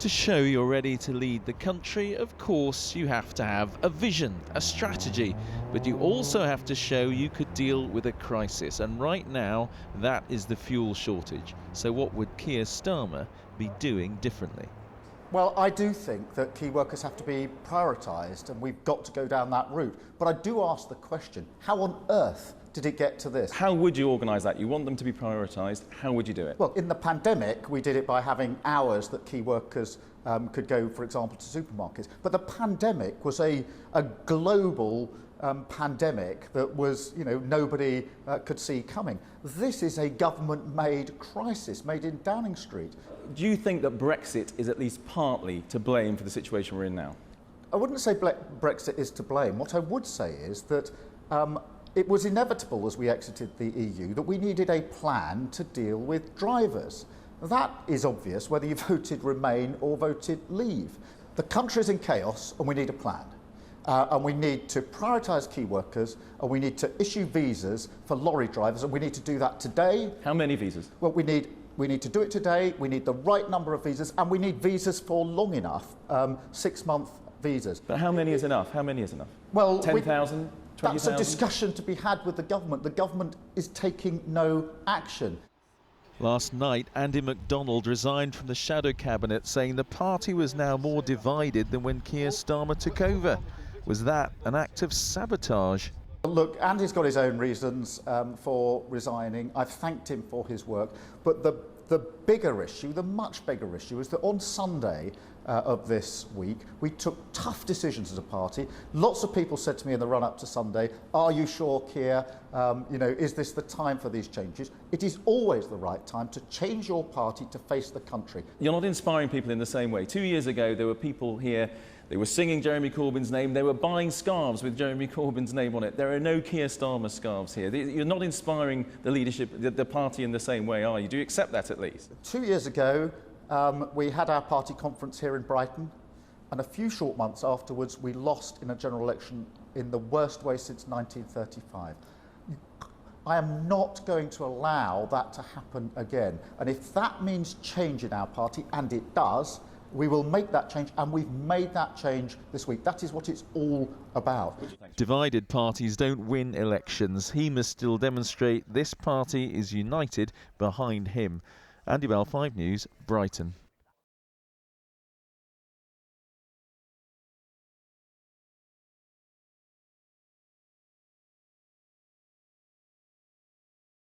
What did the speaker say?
To show you're ready to lead the country, of course, you have to have a vision, a strategy, but you also have to show you could deal with a crisis. And right now, that is the fuel shortage. So what would Keir Starmer be doing differently? Well, I do think that key workers have to be prioritised, and we've got to go down that route. But I do ask the question, how on earth did it get to this? How would you organise that? You want them to be prioritised. How would you do it? Well, in the pandemic, we did it by having hours that key workers could go, for example, to supermarkets. But the pandemic was a global pandemic that was, nobody could see coming. This is a government-made crisis, made in Downing Street. Do you think that Brexit is at least partly to blame for the situation we're in now? I wouldn't say Brexit is to blame. What I would say is that it was inevitable as we exited the EU that we needed a plan to deal with drivers. That is obvious whether you voted Remain or voted Leave. The country is in chaos and we need a plan. And we need to prioritise key workers, and we need to issue visas for lorry drivers, and we need to do that today. How many visas? Well, we need to do it today, we need the right number of visas, and we need visas for long enough, 6-month visas. But how many is enough? How many is enough? Well, 10,000? 20,000? That's a discussion to be had with the government. The government is taking no action. Last night, Andy MacDonald resigned from the shadow cabinet, saying the party was now more divided than when Keir Starmer took over. Was that an act of sabotage? Look, Andy's got his own reasons for resigning. I've thanked him for his work. But the bigger issue, the much bigger issue, is that on Sunday of this week, we took tough decisions as a party. Lots of people said to me in the run-up to Sunday, are you sure, Keir, is this the time for these changes? It is always the right time to change your party to face the country. You're not inspiring people in the same way. 2 years ago, there were people here, they were singing Jeremy Corbyn's name, they were buying scarves with Jeremy Corbyn's name on it. There are no Keir Starmer scarves here. You're not inspiring the leadership, the party in the same way, are you? Do you accept that at least? 2 years ago, we had our party conference here in Brighton, and a few short months afterwards, we lost in a general election in the worst way since 1935. I am not going to allow that to happen again. And if that means change in our party, and it does, we will make that change, and we've made that change this week. That is what it's all about. Divided parties don't win elections. He must still demonstrate this party is united behind him. Andy Bell, 5 News, Brighton.